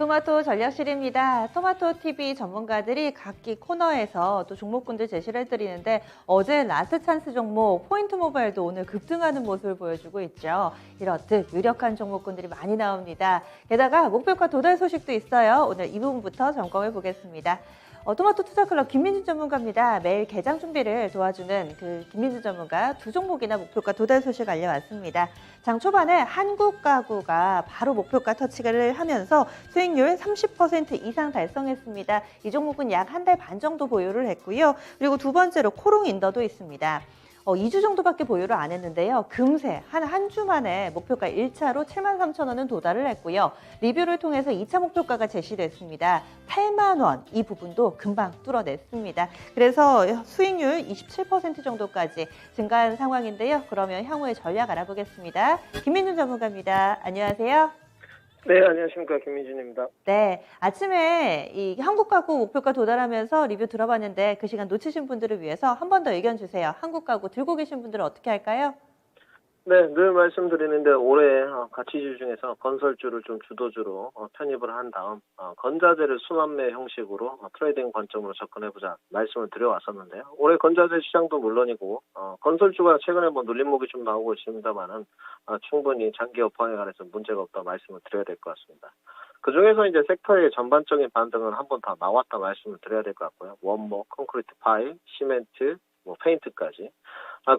토마토 전략실입니다. 토마토 TV 전문가들이 각기 코너에서 또 종목군들 제시를 해드리는데 어제 라스트 찬스 종목 포인트 모바일도 오늘 급등하는 모습을 보여주고 있죠. 이렇듯 유력한 종목군들이 많이 나옵니다. 게다가 목표가 도달 소식도 있어요. 오늘 이 부분부터 점검해 보겠습니다. 토마토 투자클럽 김민준 전문가입니다. 매일 개장 준비를 도와주는 그 김민준 전문가 두 종목이나 목표가 도달 소식 알려왔습니다. 장 초반에 한국 가구가 바로 목표가 터치를 하면서 수익률 30% 이상 달성했습니다. 이 종목은 약 한 달 반 정도 보유를 했고요. 그리고 두 번째로 코롱인더도 있습니다. 2주 정도밖에 보유를 안 했는데요. 금세 한 주 만에 목표가 1차로 73,000원은 도달을 했고요. 리뷰를 통해서 2차 목표가가 제시됐습니다. 8만 원, 이 부분도 금방 뚫어냈습니다. 그래서 수익률 27% 정도까지 증가한 상황인데요. 그러면 향후의 전략 알아보겠습니다. 김민준 전문가입니다. 안녕하세요. 네, 안녕하십니까. 김민준입니다. 네, 아침에 이 한국 가구 목표가 도달하면서 리뷰 들어봤는데 그 시간 놓치신 분들을 위해서 한 번 더 의견 주세요. 한국 가구 들고 계신 분들은 어떻게 할까요? 네, 늘 말씀드리는데 올해 가치주 중에서 건설주를 좀 주도주로 편입을 한 다음 건자재를 순환매 형식으로 트레이딩 관점으로 접근해보자 말씀을 드려왔었는데요. 올해 건자재 시장도 물론이고 건설주가 최근에 눌림목이 좀 나오고 있습니다만은 충분히 장기 여파에 관해서 문제가 없다 말씀을 드려야 될 것 같습니다. 그 중에서 이제 섹터의 전반적인 반등은 한 번 다 나왔다 말씀을 드려야 될 것 같고요. 원목, 콘크리트 파일, 시멘트, 페인트까지.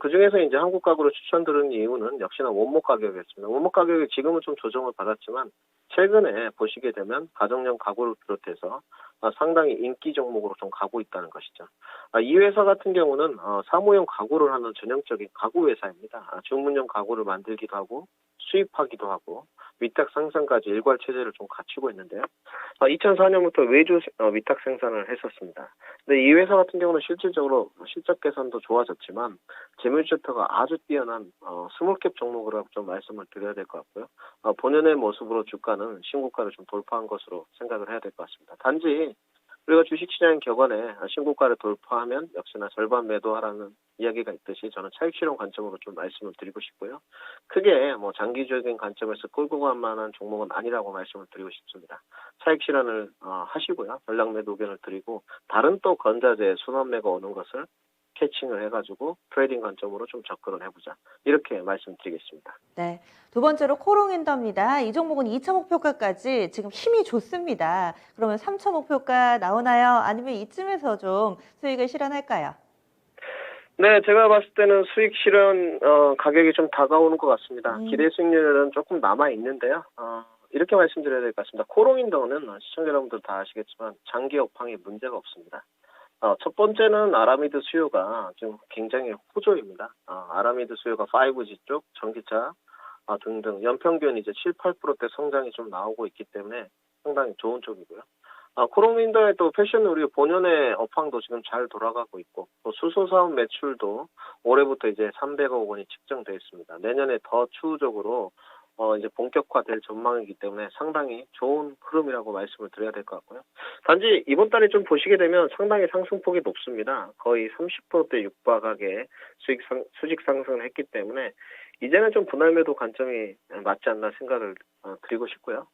그 중에서 이제 한국 가구로 추천드리는 이유는 역시나 원목 가격이었습니다. 원목 가격이 지금은 좀 조정을 받았지만 최근에 보시게 되면 가정용 가구를 비롯해서 상당히 인기 종목으로 좀 가고 있다는 것이죠. 이 회사 같은 경우는 사무용 가구를 하는 전형적인 가구 회사입니다. 주문용 가구를 만들기도 하고 수입하기도 하고 위탁 생산까지 일괄 체제를 좀 갖추고 있는데요. 2004년부터 외주 위탁 생산을 했었습니다. 근데 이 회사 같은 경우는 실질적으로 실적 개선도 좋아졌지만 재무제표가 아주 뛰어난 스몰캡 종목이라고 좀 말씀을 드려야 될 것 같고요. 본연의 모습으로 주가는 신고가를 좀 돌파한 것으로 생각을 해야 될 것 같습니다. 단지 우리가 주식시장 격언에 신고가를 돌파하면 역시나 절반 매도하라는 이야기가 있듯이 저는 차익실현 관점으로 좀 말씀을 드리고 싶고요. 크게 장기적인 관점에서 끌고 갈 만한 종목은 아니라고 말씀을 드리고 싶습니다. 차익실현을 하시고요. 전략 매도 의견을 드리고 다른 또 건자재 순환매가 오는 것을 캐칭을 해가지고 트레이딩 관점으로 좀 접근을 해보자. 이렇게 말씀드리겠습니다. 네, 두 번째로 코롱인더입니다. 이 종목은 2차 목표가까지 지금 힘이 좋습니다. 그러면 3차 목표가 나오나요? 아니면 이쯤에서 좀 수익을 실현할까요? 네, 제가 봤을 때는 수익 실현 가격이 좀 다가오는 것 같습니다. 기대 수익률은 조금 남아 있는데요. 이렇게 말씀드려야 될 것 같습니다. 코롱인더는 시청자 여러분들 다 아시겠지만 장기 업황에 문제가 없습니다. 첫 번째는 아라미드 수요가 지금 굉장히 호조입니다. 아라미드 수요가 5G 쪽, 전기차 등등 연평균 이제 7, 8%대 성장이 좀 나오고 있기 때문에 상당히 좋은 쪽이고요. 코롱인더의 또 패션 우리 본연의 업황도 지금 잘 돌아가고 있고 또 수소 사업 매출도 올해부터 이제 300억 원이 측정되어 있습니다. 내년에 더 추후적으로 이제 본격화될 전망이기 때문에 상당히 좋은 흐름이라고 말씀을 드려야 될 것 같고요. 단지 이번 달에 좀 보시게 되면 상당히 상승폭이 높습니다. 거의 30%대 육박하게 수직 상승을 했기 때문에 이제는 좀 분할 매도 관점이 맞지 않나 생각을 드리고 싶고요.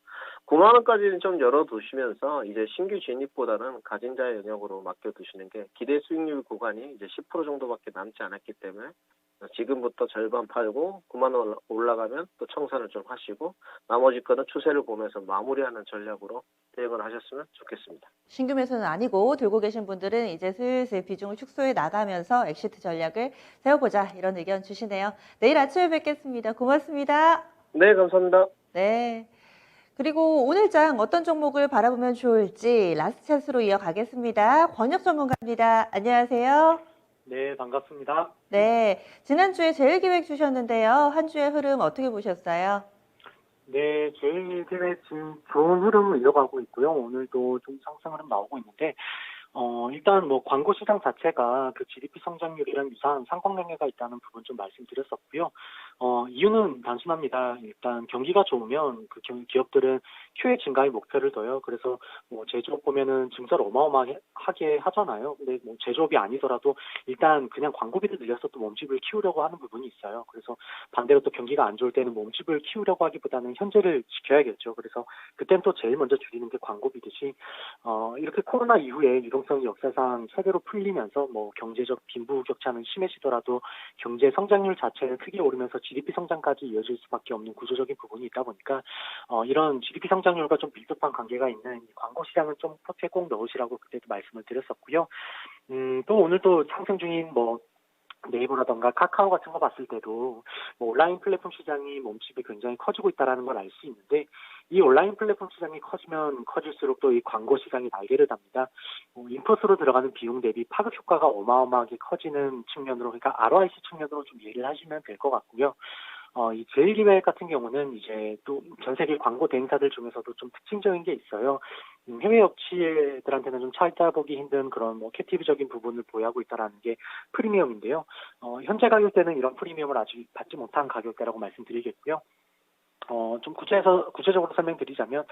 9만 원까지는 좀 열어두시면서 이제 신규 진입보다는 가진 자의 영역으로 맡겨두시는 게 기대 수익률 구간이 이제 10% 정도밖에 남지 않았기 때문에 지금부터 절반 팔고 9만 원 올라가면 또 청산을 좀 하시고 나머지 거는 추세를 보면서 마무리하는 전략으로 대응을 하셨으면 좋겠습니다. 신규 매수는 아니고 들고 계신 분들은 이제 슬슬 비중을 축소해 나가면서 엑시트 전략을 세워보자 이런 의견 주시네요. 내일 아침에 뵙겠습니다. 고맙습니다. 네, 감사합니다. 네. 그리고 오늘 장 어떤 종목을 바라보면 좋을지 라스트 찬스로 이어가겠습니다. 권혁 전문가입니다. 안녕하세요. 네, 반갑습니다. 네, 지난주에 제일기획 주셨는데요. 한 주의 흐름 어떻게 보셨어요? 네, 제일기획 지금 좋은 흐름을 이어가고 있고요. 오늘도 좀 상승 흐름 나오고 있는데, 일단 뭐 광고 시장 자체가 그 GDP 성장률이랑 유사한 상관관계가 있다는 부분 좀 말씀드렸었고요. 이유는 단순합니다. 일단 경기가 좋으면 그 기업들은 QA 증가의 목표를 둬요. 그래서 뭐 제조업 보면은 증설 어마어마하게 하잖아요. 근데 뭐 제조업이 아니더라도 일단 그냥 광고비를 늘려서 또 몸집을 키우려고 하는 부분이 있어요. 그래서 반대로 또 경기가 안 좋을 때는 몸집을 키우려고 하기보다는 현재를 지켜야겠죠. 그래서 그땐 또 제일 먼저 줄이는 게 광고비듯이 이렇게 코로나 이후에 유동성이 역사상 최대로 풀리면서 뭐 경제적 빈부격차는 심해지더라도 경제 성장률 자체는 크게 오르면서 GDP 성장까지 이어질 수밖에 없는 구조적인 부분이 있다 보니까 이런 GDP 성장률과 좀 밀접한 관계가 있는 이 광고 시장은 좀 포트에 꼭 넣으시라고 그때도 말씀을 드렸었고요. 또 오늘 또 상승 중인 뭐 네이버라던가 카카오 같은 거 봤을 때도 뭐 온라인 플랫폼 시장이 몸집이 굉장히 커지고 있다는 걸 알 수 있는데 이 온라인 플랫폼 시장이 커지면 커질수록 또 이 광고 시장이 날개를 답니다. 인풋으로 들어가는 비용 대비 파급 효과가 어마어마하게 커지는 측면으로 그러니까 ROIC 측면으로 좀 이해를 하시면 될 것 같고요. 이 제일기획 같은 경우는 이제 또 전 세계 광고 대행사들 중에서도 좀 특징적인 게 있어요. 해외 업체들한테는 좀 찾아보기 힘든 그런 뭐 캡티브적인 부분을 보유하고 있다라는 게 프리미엄인데요. 현재 가격대는 이런 프리미엄을 아직 받지 못한 가격대라고 말씀드리겠고요. 좀 구체적으로 설명드리자면,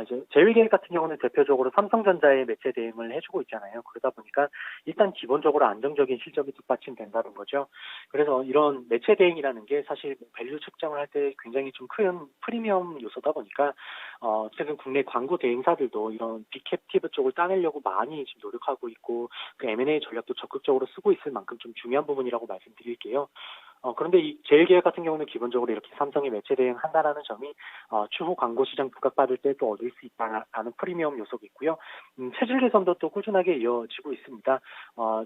이제 제일계획 같은 경우는 대표적으로 삼성전자의 매체 대행을 해주고 있잖아요. 그러다 보니까 일단 기본적으로 안정적인 실적이 뒷받침된다는 거죠. 그래서 이런 매체 대행이라는 게 사실 밸류 측정을 할 때 굉장히 좀 큰 프리미엄 요소다 보니까, 최근 국내 광고 대행사들도 이런 빅캡티브 쪽을 따내려고 많이 지금 노력하고 있고, 그 M&A 전략도 적극적으로 쓰고 있을 만큼 좀 중요한 부분이라고 말씀드릴게요. 그런데 이 제일계획 같은 경우는 기본적으로 이렇게 삼성이 매체 대행한다라는 점이 추후 광고 시장 부각받을 때 또 얻을 수 있다는 프리미엄 요소가 있고요. 체질 개선도 또 꾸준하게 이어지고 있습니다.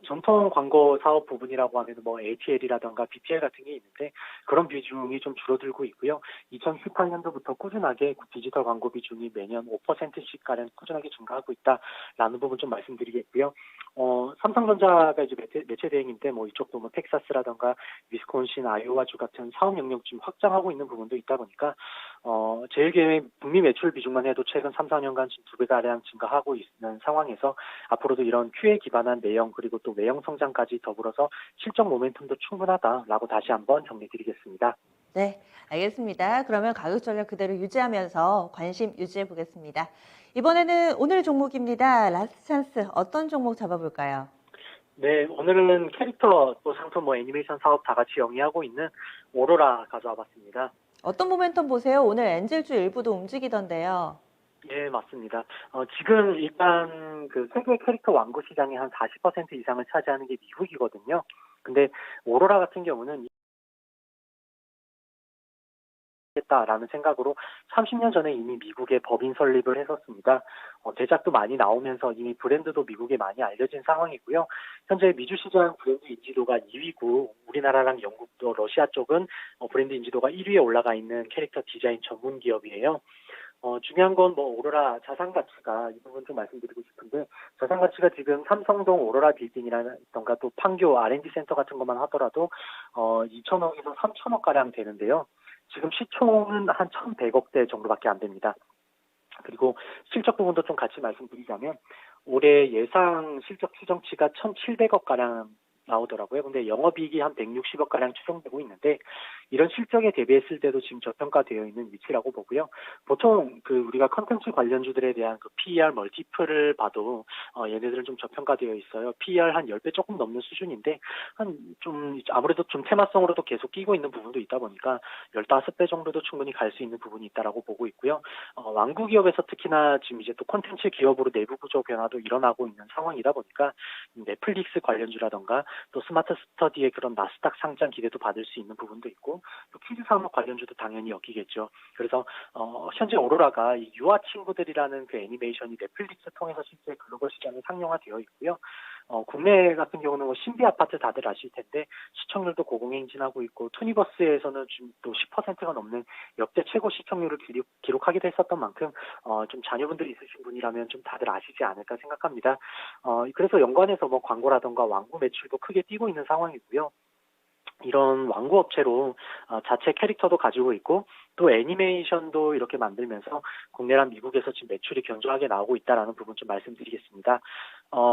전통 광고 사업 부분이라고 하면 뭐 ATL이라던가 BPL 같은 게 있는데 그런 비중이 좀 줄어들고 있고요. 2018년도부터 꾸준하게 디지털 광고 비중이 매년 5%씩 가량 꾸준하게 증가하고 있다라는 부분 좀 말씀드리겠고요. 삼성전자가 이제 매체 대행인데 뭐 이쪽도 뭐 텍사스라던가 위스콘신, 아이오와주 같은 사업 영역 좀 확장하고 있는 부분도 있다 보니까 제일계획 북미 매출 비중만 해도 최근 3, 4년간 지금 2배가량 증가하고 있는 상황에서 앞으로도 이런 Q에 기반한 내용 그리고 또 외형 성장까지 더불어서 실적 모멘텀도 충분하다라고 다시 한번 정리드리겠습니다. 네, 알겠습니다. 그러면 가격 전략 그대로 유지하면서 관심 유지해 보겠습니다. 이번에는 오늘 종목입니다. 라스트 찬스 어떤 종목 잡아볼까요? 네, 오늘은 캐릭터 또 상품 뭐 애니메이션 사업 다 같이 영위하고 있는 오로라 가져와 봤습니다. 어떤 모멘텀 보세요? 오늘 엔젤주 일부도 움직이던데요. 예, 맞습니다. 지금 일단 그 세계 캐릭터 완구 시장의 한 40% 이상을 차지하는 게 미국이거든요. 근데 오로라 같은 경우는 겠다라는 생각으로 30년 전에 이미 미국에 법인 설립을 했었습니다. 제작도 많이 나오면서 이미 브랜드도 미국에 많이 알려진 상황이고요. 현재 미주 시장 브랜드 인지도가 2위고 우리나라랑 영국도 러시아 쪽은 브랜드 인지도가 1위에 올라가 있는 캐릭터 디자인 전문 기업이에요. 중요한 건 뭐 오로라 자산 가치가 이 부분 좀 말씀드리고 싶은데 자산 가치가 지금 삼성동 오로라 빌딩이라던가 또 판교 R&D 센터 같은 것만 하더라도 2천억에서 3천억 가량 되는데요. 지금 시총은 한 1,100억대 정도밖에 안 됩니다. 그리고 실적 부분도 좀 같이 말씀드리자면 올해 예상 실적 추정치가 1,700억 가량 나오더라고요. 근데 영업이익이 한 160억 가량 추정되고 있는데 이런 실적에 대비했을 때도 지금 저평가되어 있는 위치라고 보고요. 보통 그 우리가 컨텐츠 관련주들에 대한 그 PER 멀티플을 봐도 얘네들은 좀 저평가되어 있어요. PER 한 10배 조금 넘는 수준인데 한 좀 아무래도 좀 테마성으로도 계속 끼고 있는 부분도 있다 보니까 15배 정도도 충분히 갈 수 있는 부분이 있다라고 보고 있고요. 완구 기업에서 특히나 지금 이제 또 콘텐츠 기업으로 내부 구조 변화도 일어나고 있는 상황이다 보니까 넷플릭스 관련주라던가 또 스마트 스터디의 그런 나스닥 상장 기대도 받을 수 있는 부분도 있고 또 퀴즈 산업 관련주도 당연히 엮이겠죠. 그래서 현재 오로라가 이 유아 친구들이라는 그 애니메이션이 넷플릭스 통해서 실제 글로벌 시장에 상용화되어 있고요. 국내 같은 경우는 뭐 신비 아파트 다들 아실 텐데 시청률도 고공행진하고 있고 투니버스에서는 지금 또 10%가 넘는 역대 최고 시청률을 기록하기도 했었던 만큼 좀 자녀분들이 있으신 분이라면 좀 다들 아시지 않을까 생각합니다. 그래서 연관해서 뭐 광고라던가 완구 매출도 크게 뛰고 있는 상황이고요. 이런 완구 업체로 자체 캐릭터도 가지고 있고 또 애니메이션도 이렇게 만들면서 국내랑 미국에서 지금 매출이 견조하게 나오고 있다라는 부분 좀 말씀드리겠습니다.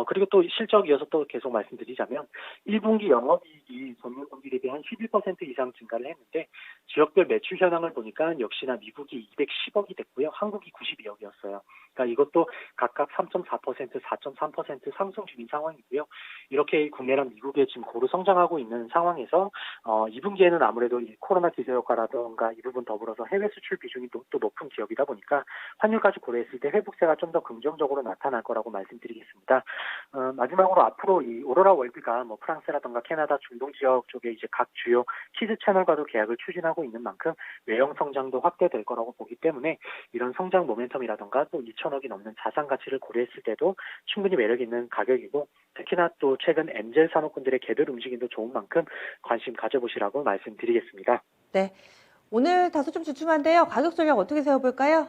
그리고 또 실적 이어서 또 계속 말씀드리자면 1분기 영업이익이 전년 동기 대비 한 11% 이상 증가를 했는데 지역별 매출 현황을 보니까 역시나 미국이 210억이 됐고요. 한국이 92억이었어요. 그러니까 이것도 각각 3.4%, 4.3% 상승 중인 상황이고요. 이렇게 국내랑 미국에 지금 고루 성장하고 있는 상황에서 2분기에는 아무래도 이 코로나 기저효과라든가 이 부분 더불어서 해외 수출 비중이 또 높은 기업이다 보니까 환율까지 고려했을 때 회복세가 좀 더 긍정적으로 나타날 거라고 말씀드리겠습니다. 마지막으로 앞으로 이 오로라 월드가 뭐 프랑스라든가 캐나다, 중동 지역 쪽에 이제 각 주요 키즈 채널과도 계약을 추진하고 있는 만큼 외형 성장도 확대될 거라고 보기 때문에 이런 성장 모멘텀이라든가 또 2천억이 넘는 자산 가치를 고려했을 때도 충분히 매력 있는 가격이고 특히나 또 최근 엔젤 산업군들의 개별 움직임도 좋은 만큼 관심 가져보시라고 말씀드리겠습니다. 네. 오늘 다소 좀 주춤한데요. 가격 전략 어떻게 세워볼까요?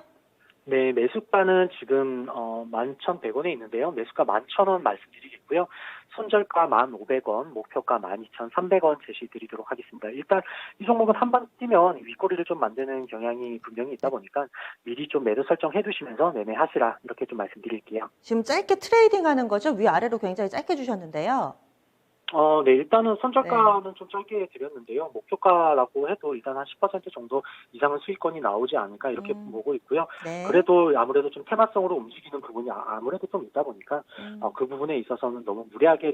네, 매수가는 지금 11,100원에 있는데요. 매수가 11,000원 말씀드리겠고요. 손절가 1,500원, 목표가 12,300원 제시드리도록 하겠습니다. 일단 이 종목은 한 번 뛰면 윗꼬리를 좀 만드는 경향이 분명히 있다 보니까 미리 좀 매도 설정해 두시면서 매매하시라 이렇게 좀 말씀드릴게요. 지금 짧게 트레이딩 하는 거죠? 위아래로 굉장히 짧게 주셨는데요. 네, 일단은 손절가는 좀 짧게 드렸는데요. 목표가라고 해도 일단 한 10% 정도 이상은 수익권이 나오지 않을까 이렇게 보고 있고요. 네. 그래도 아무래도 좀 테마성으로 움직이는 부분이 아무래도 좀 있다 보니까 그 부분에 있어서는 너무 무리하게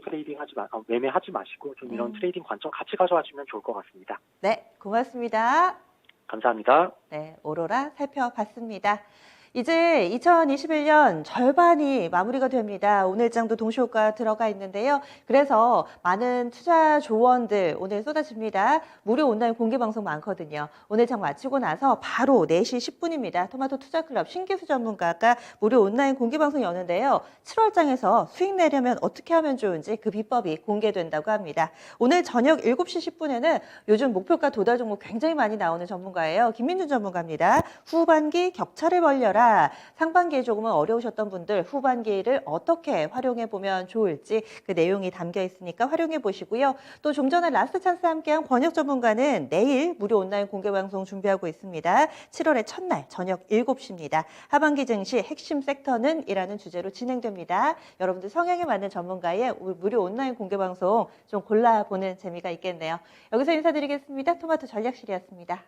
매매하지 마시고 좀 이런 트레이딩 관점 같이 가져가시면 좋을 것 같습니다. 네, 고맙습니다. 감사합니다. 네, 오로라 살펴봤습니다. 이제 2021년 절반이 마무리가 됩니다. 오늘장도 동시효과 들어가 있는데요. 그래서 많은 투자 조언들 오늘 쏟아집니다. 무료 온라인 공개 방송 많거든요. 오늘장 마치고 나서 바로 4시 10분입니다. 토마토 투자클럽 신기수 전문가가 무료 온라인 공개 방송 여는데요. 7월장에서 수익 내려면 어떻게 하면 좋은지 그 비법이 공개된다고 합니다. 오늘 저녁 7시 10분에는 요즘 목표가 도달 종목 굉장히 많이 나오는 전문가예요. 김민준 전문가입니다. 후반기 격차를 벌려라. 상반기에 조금은 어려우셨던 분들 후반기를 어떻게 활용해 보면 좋을지 그 내용이 담겨 있으니까 활용해 보시고요. 또 좀 전에 라스트 찬스 함께한 권혁 전문가는 내일 무료 온라인 공개 방송 준비하고 있습니다. 7월의 첫날 저녁 7시입니다. 하반기 증시 핵심 섹터는 이라는 주제로 진행됩니다. 여러분들 성향에 맞는 전문가의 무료 온라인 공개 방송 좀 골라보는 재미가 있겠네요. 여기서 인사드리겠습니다. 토마토 전략실이었습니다.